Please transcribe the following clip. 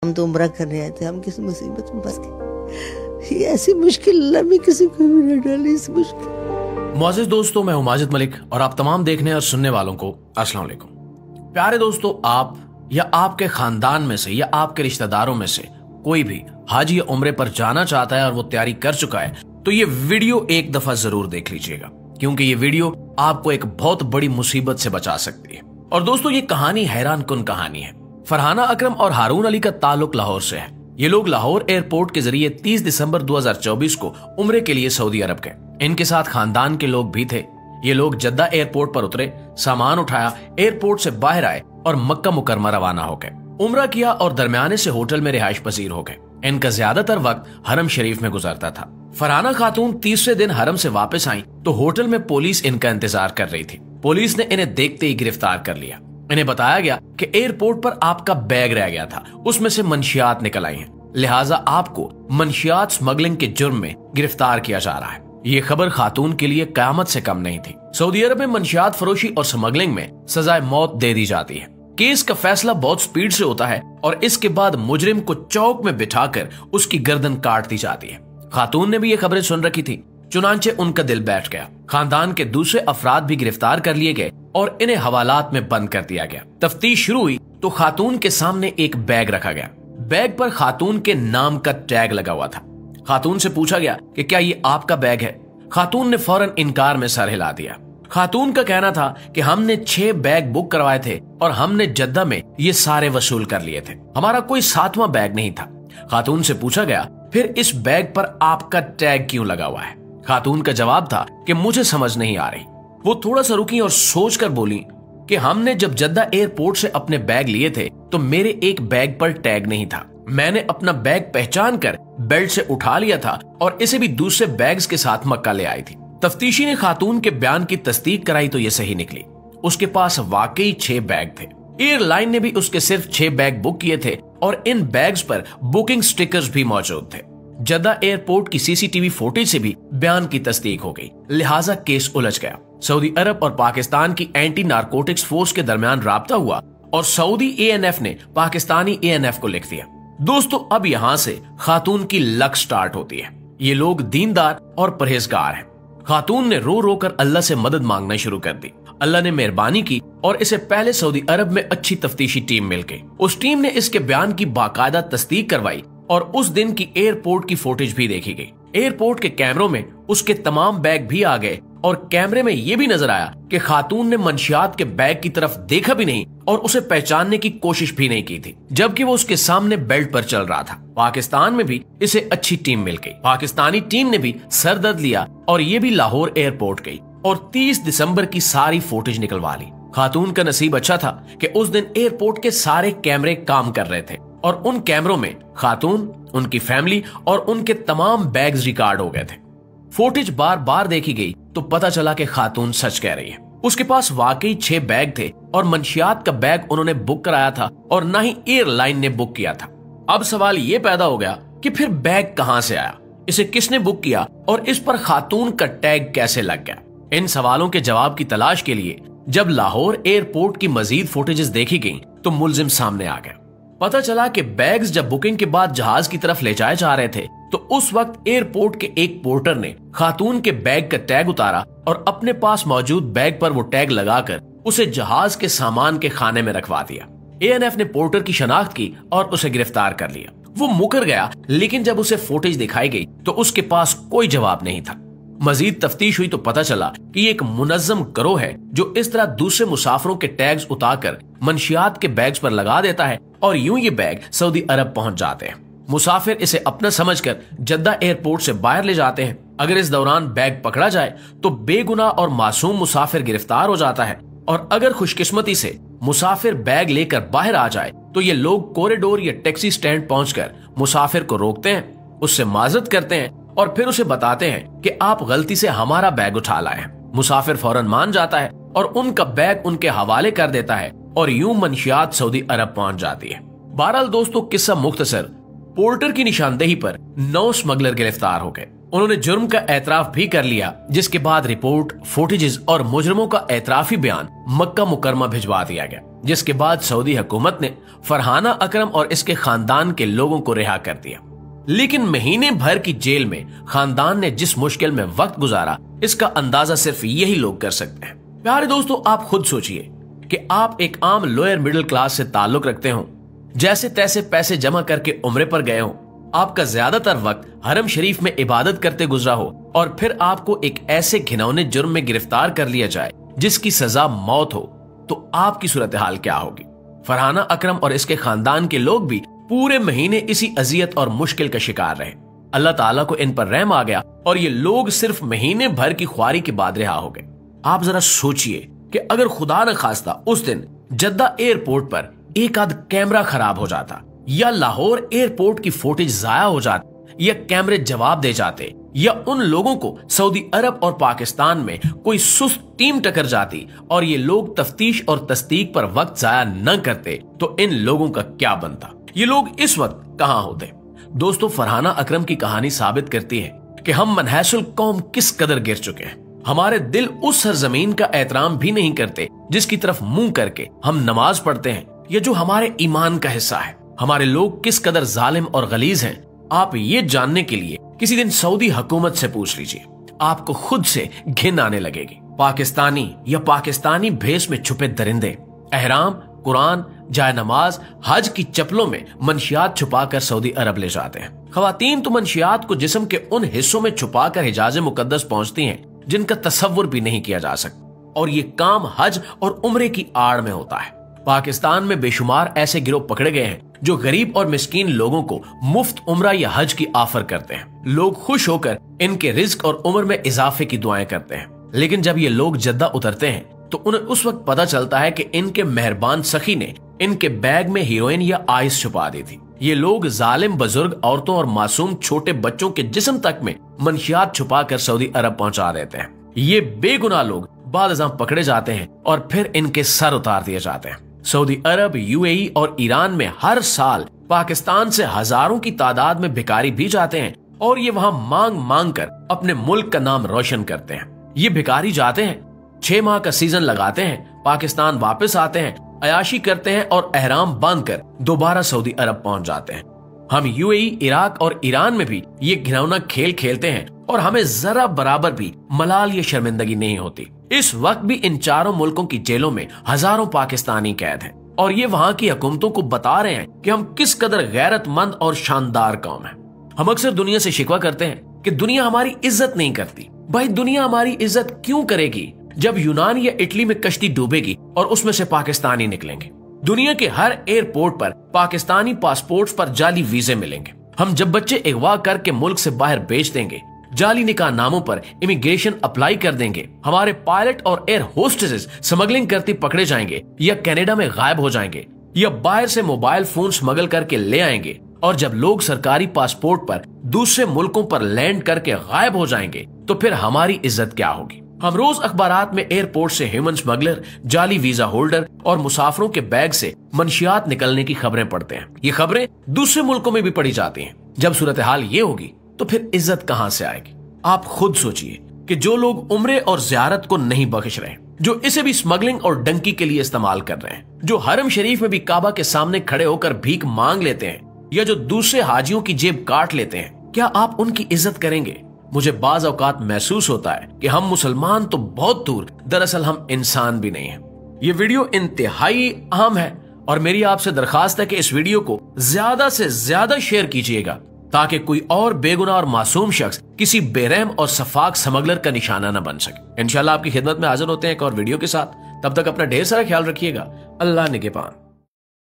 हम तो उम्रा करने आए थे, हम किस मुसीबत में फंस गए। ये ऐसी मुश्किल अल्लाह में किसी को भी नहीं डाली इस मुश्किल। मोअज़्ज़िज़ दोस्तों, मैं हूं माजिद मलिक और आप तमाम देखने और सुनने वालों को अस्सलाम वालेकुम। प्यारे दोस्तों, आप या आपके खानदान में से या आपके रिश्तेदारों में से कोई भी हज या उम्रे पर जाना चाहता है और वो तैयारी कर चुका है, तो ये वीडियो एक दफा जरूर देख लीजिएगा, क्योंकि ये वीडियो आपको एक बहुत बड़ी मुसीबत से बचा सकती है। और दोस्तों, ये कहानी हैरान कुन कहानी है। फरहाना अकरम और हारून अली का ताल्लुक लाहौर से है। ये लोग लाहौर एयरपोर्ट के जरिए 30 दिसंबर 2024 को उम्रे के लिए सऊदी अरब गए। इनके साथ खानदान के लोग भी थे। ये लोग जद्दा एयरपोर्ट पर उतरे, सामान उठाया, एयरपोर्ट से बाहर आए और मक्का मुकरमा रवाना हो गए। उम्रा किया और दरमियाने से होटल में रिहाइश पजीर हो गए। इनका ज्यादातर वक्त हरम शरीफ में गुजरता था। फरहाना खातून तीसरे दिन हरम से वापस आई तो होटल में पुलिस इनका इंतजार कर रही थी। पुलिस ने इन्हें देखते ही गिरफ्तार कर लिया। इन्हें बताया गया कि एयरपोर्ट पर आपका बैग रह गया था, उसमें से मंशियात निकल आई हैं, लिहाजा आपको मंशियात स्मगलिंग के जुर्म में गिरफ्तार किया जा रहा है। ये खबर खातून के लिए कयामत से कम नहीं थी। सऊदी अरब में मंशियात फरोशी और स्मगलिंग में सजाए मौत दे दी जाती है। केस का फैसला बहुत स्पीड से होता है और इसके बाद मुजरिम को चौक में बिठाकर उसकी गर्दन काट दी जाती है। खातून ने भी ये खबरें सुन रखी थी, चुनांचे उनका दिल बैठ गया। खानदान के दूसरे अफराद भी गिरफ्तार कर लिए गए और इन्हें हवालात में बंद कर दिया गया। तफ्तीश शुरू हुई तो खातून के सामने एक बैग रखा गया। बैग पर खातून के नाम का टैग लगा हुआ था। खातून से पूछा गया कि क्या ये आपका बैग है। खातून ने फौरन इनकार में सर हिला दिया। खातून का कहना था कि हमने 6 बैग बुक करवाए थे और हमने जद्दा में ये सारे वसूल कर लिए थे, हमारा कोई 7वां बैग नहीं था। खातून से पूछा गया, फिर इस बैग पर आपका टैग क्यों लगा हुआ है। खातून का जवाब था कि मुझे समझ नहीं आ रही। वो थोड़ा सा रुकी और सोचकर बोली कि हमने जब जद्दा एयरपोर्ट से अपने बैग लिए थे तो मेरे एक बैग पर टैग नहीं था। मैंने अपना बैग पहचान कर बेल्ट से उठा लिया था और इसे भी दूसरे बैग्स के साथ मक्का ले आई थी। तफ्तीशी ने खातून के बयान की तस्दीक कराई तो ये सही निकली। उसके पास वाकई 6 बैग थे। एयरलाइन ने भी उसके सिर्फ 6 बैग बुक किए थे और इन बैग्स पर बुकिंग स्टिकर्स भी मौजूद थे। जद्दा एयरपोर्ट की सीसीटीवी फुटेज से भी बयान की तस्दीक हो गई, लिहाजा केस उलझ गया। सऊदी अरब और पाकिस्तान की एंटी नारकोटिक्स फोर्स के दरमियान राब्ता हुआ और सऊदी एएनएफ ने पाकिस्तानी एएनएफ को लिख दिया। दोस्तों, अब यहाँ से खातून की लक स्टार्ट होती है। ये लोग दीनदार और परहेजगार हैं। खातून ने रो रो कर अल्लाह से मदद मांगना शुरू कर दी। अल्लाह ने मेहरबानी की और इसे पहले सऊदी अरब में अच्छी तफ्तीशी टीम मिल गई। उस टीम ने इसके बयान की बाकायदा तस्दीक करवाई और उस दिन की एयरपोर्ट की फुटेज भी देखी गई। एयरपोर्ट के कैमरों में उसके तमाम बैग भी आ गए और कैमरे में यह भी नजर आया कि खातून ने मंशियात के बैग की तरफ देखा भी नहीं और उसे पहचानने की कोशिश भी नहीं की थी, जबकि वो उसके सामने बेल्ट पर चल रहा था। पाकिस्तान में भी इसे अच्छी टीम मिल गई। पाकिस्तानी टीम ने भी सरदर्द लिया और ये भी लाहौर एयरपोर्ट गई और 30 दिसंबर की सारी फुटेज निकलवा ली। खातून का नसीब अच्छा था कि उस दिन एयरपोर्ट के सारे कैमरे काम कर रहे थे और उन कैमरों में खातून, उनकी फैमिली और उनके तमाम बैग्स रिकॉर्ड हो गए थे। फुटेज बार बार देखी गई तो पता चला कि खातून सच कह रही है। उसके पास वाकई 6 बैग थे और मंशियात का बैग उन्होंने बुक कराया था और न ही एयरलाइन ने बुक किया था। अब सवाल ये पैदा हो गया कि फिर बैग कहां से आया, इसे किसने बुक किया और इस पर खातून का टैग कैसे लग गया। इन सवालों के जवाब की तलाश के लिए जब लाहौर एयरपोर्ट की मजीद फुटेजेस देखी गई तो मुलजिम सामने आ गया। पता चला कि बैग्स जब बुकिंग के बाद जहाज की तरफ ले जाए जा रहे थे तो उस वक्त एयरपोर्ट के एक पोर्टर ने खातून के बैग का टैग उतारा और अपने पास मौजूद बैग पर वो टैग लगाकर उसे जहाज के सामान के खाने में रखवा दिया। एएनएफ ने पोर्टर की शनाख्त की और उसे गिरफ्तार कर लिया। वो मुकर गया, लेकिन जब उसे फुटेज दिखाई गई तो उसके पास कोई जवाब नहीं था। मजीद तफ्तीश हुई तो पता चला कि ये एक मुनज्जम गिरोह है जो इस तरह दूसरे मुसाफिरों के टैग्स उतारकर मंशियात के बैग्स पर लगा देता है और यूं ये बैग सऊदी अरब पहुंच जाते हैं। मुसाफिर इसे अपना समझकर जद्दा एयरपोर्ट से बाहर ले जाते हैं। अगर इस दौरान बैग पकड़ा जाए तो बेगुनाह और मासूम मुसाफिर गिरफ्तार हो जाता है और अगर खुशकिस्मती से मुसाफिर बैग लेकर बाहर आ जाए तो ये लोग कॉरिडोर या टैक्सी स्टैंड पहुंचकर मुसाफिर को रोकते हैं, उससे माजरत करते हैं और फिर उसे बताते हैं कि आप गलती से हमारा बैग उठा लाए हैं। मुसाफिर फौरन मान जाता है और उनका बैग उनके हवाले कर देता है और यूं मंशियात सऊदी अरब पहुंच जाती है। बहरहाल दोस्तों, किस्सा मुख्तसर, पोर्टर की निशानदेही पर 9 स्मगलर गिरफ्तार हो गए। उन्होंने जुर्म का एतराफ भी कर लिया, जिसके बाद रिपोर्ट, फुटेजेस और मुजरिमों का एतराफी बयान मक्का मुकरमा भिजवा दिया गया। जिसके बाद सऊदी हुकूमत ने फरहाना अकरम और इसके खानदान के लोगों को रिहा कर दिया। लेकिन महीने भर की जेल में खानदान ने जिस मुश्किल में वक्त गुजारा, इसका अंदाजा सिर्फ यही लोग कर सकते हैं। प्यारे दोस्तों, आप खुद सोचिए कि आप एक आम लोअर मिडिल क्लास से ताल्लुक रखते हो, जैसे तैसे पैसे जमा करके उम्रे पर गए हो, आपका ज्यादातर वक्त हरम शरीफ में इबादत करते गुजरा हो और फिर आपको एक ऐसे घिनौने जुर्म में गिरफ्तार कर लिया जाए जिसकी सजा मौत हो, तो आपकी सूरत हाल क्या होगी। फरहाना अकरम और इसके खानदान के लोग भी पूरे महीने इसी अजियत और मुश्किल का शिकार रहे। अल्लाह ताला को इन पर रहम आ गया और ये लोग सिर्फ महीने भर की ख्वारी के बाद रिहा हो गए। आप जरा सोचिए कि अगर खुदा न खास्ता उस दिन जद्दा एयरपोर्ट पर एक आध कैमरा खराब हो जाता या लाहौर एयरपोर्ट की फुटेज जाया हो जाती या कैमरे जवाब दे जाते या उन लोगों को सऊदी अरब और पाकिस्तान में कोई सुस्त टीम टकर जाती और ये लोग तफ्तीश और तस्दीक पर वक्त जाया न करते, तो इन लोगों का क्या बनता, ये लोग इस वक्त कहां होते। दोस्तों, फरहाना अकरम की कहानी साबित करती है कि हम मनहसुल कौम किस कदर गिर चुके हैं। हमारे दिल उस सरजमीन का एहतराम भी नहीं करते जिसकी तरफ मुंह करके हम नमाज पढ़ते हैं या जो हमारे ईमान का हिस्सा है। हमारे लोग किस कदर जालिम और गलीज हैं, आप ये जानने के लिए किसी दिन सऊदी हुकूमत से पूछ लीजिए, आपको खुद से घिन आने लगेगी। पाकिस्तानी या पाकिस्तानी भेष में छुपे दरिंदे एहराम, कुरान, जाय नमाज, हज की चप्पलों में मंशियात छुपाकर सऊदी अरब ले जाते हैं। खवातीन तो मंशियात को जिस्म के उन हिस्सों में छुपाकर हिजाज मुकद्दस पहुंचती हैं जिनका तसव्वुर भी नहीं किया जा सकता, और ये काम हज और उम्रे की आड़ में होता है। पाकिस्तान में बेशुमार ऐसे गिरोह पकड़े गए हैं जो गरीब और मिस्कीन लोगों को मुफ्त उम्रा या हज की ऑफर करते हैं। लोग खुश होकर इनके रिज्क और उम्र में इजाफे की दुआएं करते हैं, लेकिन जब ये लोग जद्दा उतरते हैं तो उन्हें उस वक्त पता चलता है कि इनके मेहरबान सखी ने इनके बैग में हीरोइन या आइस छुपा दी थी। ये लोग जालिम बुजुर्ग औरतों और मासूम छोटे बच्चों के जिस्म तक में मंशियात छुपाकर सऊदी अरब पहुंचा देते हैं। ये बेगुनाह लोग बाद अज़ां पकड़े जाते हैं और फिर इनके सर उतार दिए जाते हैं। सऊदी अरब, यूएई और ईरान में हर साल पाकिस्तान से हजारों की तादाद में भिखारी भी जाते हैं और ये वहां मांग मांग कर अपने मुल्क का नाम रोशन करते हैं। ये भिखारी जाते हैं, 6 माह का सीजन लगाते हैं, पाकिस्तान वापस आते हैं, अयाशी करते हैं और एहराम बांधकर दोबारा सऊदी अरब पहुंच जाते हैं। हम यूएई, इराक और ईरान में भी ये घिनौना खेल खेलते हैं और हमें जरा बराबर भी मलाल या शर्मिंदगी नहीं होती। इस वक्त भी इन चारों मुल्कों की जेलों में हजारों पाकिस्तानी कैद हैं और ये वहां की हुकूमतों को बता रहे हैं कि हम किस कदर गैरतमंद और शानदार कौम है। हम अक्सर दुनिया से शिकवा करते हैं कि दुनिया हमारी इज्जत नहीं करती। भाई, दुनिया हमारी इज्जत क्यों करेगी जब यूनान या इटली में कश्ती डूबेगी और उसमें से पाकिस्तानी निकलेंगे। दुनिया के हर एयरपोर्ट पर पाकिस्तानी पासपोर्ट पर जाली वीजे मिलेंगे। हम जब बच्चे अगवा करके मुल्क से बाहर बेच देंगे, जाली निकाह नामों पर इमिग्रेशन अप्लाई कर देंगे, हमारे पायलट और एयर होस्टेसेस स्मगलिंग करते पकड़े जाएंगे या कनाडा में गायब हो जाएंगे या बाहर से मोबाइल फोन स्मगल करके ले आएंगे, और जब लोग सरकारी पासपोर्ट पर दूसरे मुल्कों पर लैंड करके गायब हो जाएंगे तो फिर हमारी इज्जत क्या होगी। हम रोज अखबारात में एयरपोर्ट से ह्यूमन स्मगलर, जाली वीजा होल्डर और मुसाफिरों के बैग से मंशियात निकलने की खबरें पढ़ते हैं। ये खबरें दूसरे मुल्कों में भी पढ़ी जाती हैं। जब सूरत हाल ये होगी तो फिर इज्जत कहां से आएगी। आप खुद सोचिए कि जो लोग उम्रे और ज़ियारत को नहीं बख्श रहे, जो इसे भी स्मगलिंग और डंकी के लिए इस्तेमाल कर रहे हैं, जो हरम शरीफ में भी काबा के सामने खड़े होकर भीख मांग लेते हैं या जो दूसरे हाजियों की जेब काट लेते हैं, क्या आप उनकी इज्जत करेंगे? मुझे बाज औकात महसूस होता है कि हम मुसलमान तो बहुत दूर, दरअसल हम इंसान भी नहीं हैं। ये वीडियो इंतहाई अहम है और मेरी आपसे दरखास्त है कि इस वीडियो को ज्यादा से ज्यादा शेयर कीजिएगा ताकि कोई और बेगुनाह और मासूम शख्स किसी बेरहम और सफाक स्मगलर का निशाना न बन सके। इंशाल्लाह आपकी खिदमत में हाजिर होते हैं एक और वीडियो के साथ। तब तक अपना ढेर सारा ख्याल रखिएगा। अल्लाह निगहबान।